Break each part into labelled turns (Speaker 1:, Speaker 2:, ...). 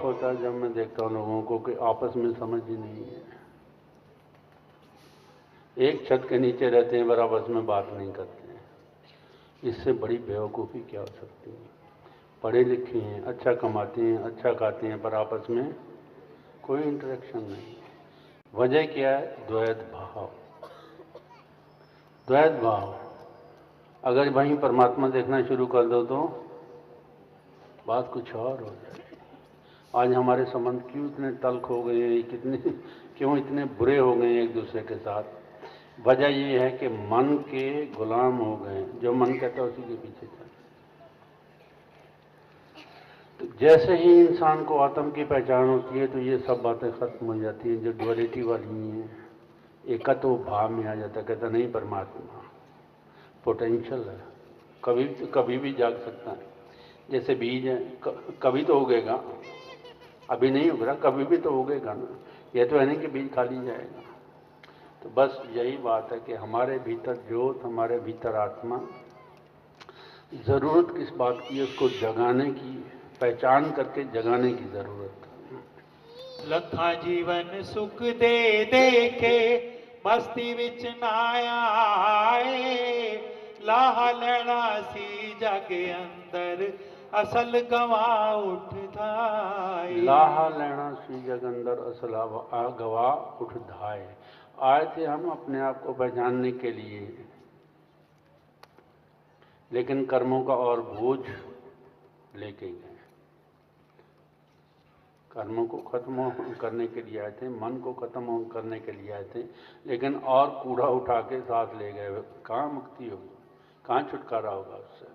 Speaker 1: होता है जब मैं देखता हूँ लोगों को कि आपस में समझ ही नहीं है, एक छत के नीचे रहते हैं पर आपस में बात नहीं करते हैं। इससे बड़ी बेवकूफ़ी क्या हो सकती है? पढ़े लिखे हैं, अच्छा कमाते हैं, अच्छा खाते हैं, पर आपस में कोई इंटरेक्शन नहीं है। वजह क्या है? द्वैत भाव। द्वैत भाव अगर वहीं परमात्मा देखना शुरू कर दो तो बात कुछ और हो जाएगी। आज हमारे संबंध क्यों इतने तल्ख हो गए हैं, क्यों इतने बुरे हो गए हैं एक दूसरे के साथ? वजह ये है कि मन के गुलाम हो गए, जो मन कहता है उसी के पीछे चल। तो जैसे ही इंसान को आत्म की पहचान होती है तो ये सब बातें खत्म हो जाती हैं जो ड्युअलिटी वाली हैं। एकत्व भाव में आ जाता है, कहता नहीं परमात्मा पोटेंशियल है, कभी भी जाग सकता है। जैसे बीज है, कभी तो उगेगा, अभी नहीं उग रहा, कभी भी तो उगेगा ना। यह तो है नहीं कि बीज खाली जाएगा। तो बस यही बात है कि हमारे भीतर ज्योत, हमारे भीतर आत्मा, जरूरत किस बात की है? उसको जगाने की, पहचान करके जगाने की जरूरत है।
Speaker 2: लखा जीवन सुख दे दे के मस्ती विच ना आए, लाहा लेना सी जग अंदर असल गवा उठधाए।
Speaker 1: लाहा लेना सी जग अंदर असल गवा उठधाए। आए थे हम अपने आप को पहचानने के लिए, लेकिन कर्मों का और बोझ लेके गए। कर्मों को खत्म करने के लिए आए थे, मन को खत्म करने के लिए आए थे, लेकिन और कूड़ा उठा के साथ ले गए। कहाँ मुक्ति होगी, कहाँ छुटकारा होगा उससे?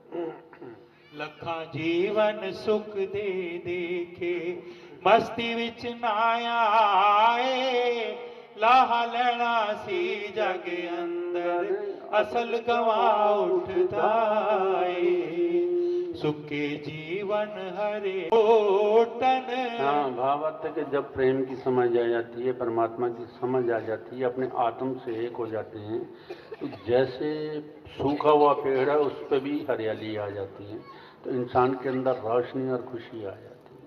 Speaker 2: लखा जीवन सुख दे दे के मस्ती विच ना आए, लाहा लेना सी जग अंदर असल गवा उठधाए। सुखे जीवन हरे ओटन।
Speaker 1: हाँ, भावार्थ है कि जब प्रेम की समझ आ जाती है, परमात्मा की समझ आ जाती है, अपने आत्म से एक हो जाते हैं, तो जैसे सूखा हुआ पेड़ है उस पर भी हरियाली आ जाती है। तो इंसान के अंदर रोशनी और खुशी आ जाती है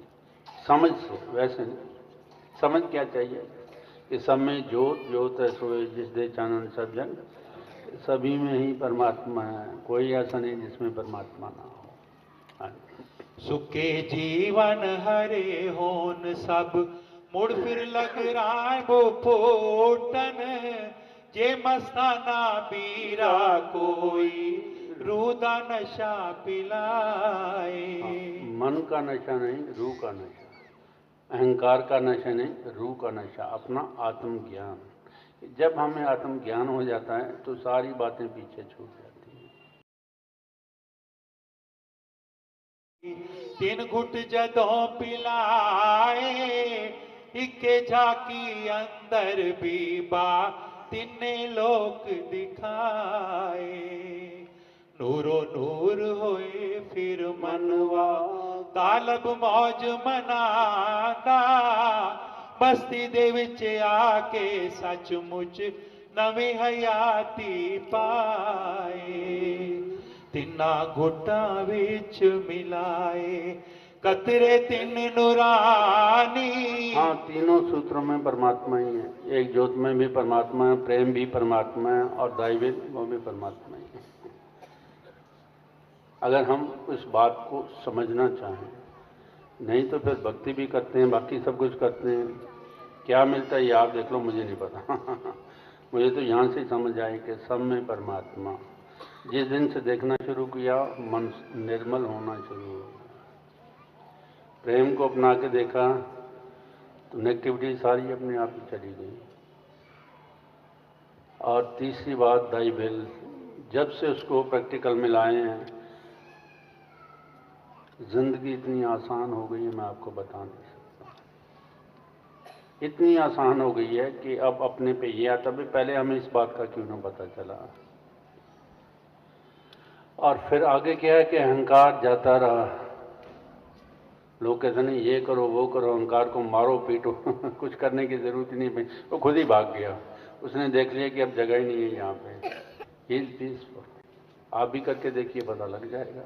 Speaker 1: समझ से। वैसे नहीं, समझ क्या चाहिए कि सब में ज्योत ज्योत है सोए जिस दे चानन सब जग, सभी में ही परमात्मा है, कोई ऐसा नहीं जिसमें परमात्मा ना हो। हाँ।
Speaker 2: सुखे जीवन हरे होन सब, मुड़ फिर लग रहा वो फोटन। जे मस्ताना पीरा कोई रूदा नशा पिलाए।
Speaker 1: मन का नशा नहीं, रूह का नशा, अहंकार का नशा नहीं, रूह का नशा, अपना आत्मज्ञान। जब हमें आत्मज्ञान हो जाता है तो सारी बातें पीछे छूट जाती हैं।
Speaker 2: तीन घुट जदों पिलाए, इके झाकी अंदर बीबा तिन्ने लोक दिखाए। नूरो नूर होए फिर मनवा, तालब मौज मनादा। मस्ती दे विच आके सचमुच नवी हयाती पाए। तिन्ना घुटा विच मिलाए कतरे तिन नूरानी।
Speaker 1: हाँ, तीनों सूत्रों में परमात्मा ही है। एक ज्योत में भी परमात्मा है, प्रेम भी परमात्मा है, और दैविक वो भी परमात्मा ही है। अगर हम इस बात को समझना चाहें, नहीं तो फिर भक्ति भी करते हैं, बाकी सब कुछ करते हैं, क्या मिलता है ये आप देख लो, मुझे नहीं पता। मुझे तो यहाँ से समझ आए कि सब में परमात्मा। जिस दिन से देखना शुरू किया, मन निर्मल होना शुरू हो गया। प्रेम को अपना के देखा तो नेगेटिविटी सारी अपने आप ही चली गई। और तीसरी बात दाई बिल, जब से उसको प्रैक्टिकल में लाए हैं, जिंदगी इतनी आसान हो गई है, मैं आपको बता नहीं सकता। इतनी आसान हो गई है कि अब अपने पे ये आता भी, पहले हमें इस बात का क्यों ना पता चला। और फिर आगे क्या है कि अहंकार जाता रहा। लोग कहते नहीं ये करो वो करो, अहंकार को मारो पीटो। कुछ करने की जरूरत ही नहीं पड़ी, वो खुद ही भाग गया। उसने देख लिया कि अब जगह ही नहीं है यहाँ पे। He is peaceful. आप भी करके देखिए, पता लग जाएगा।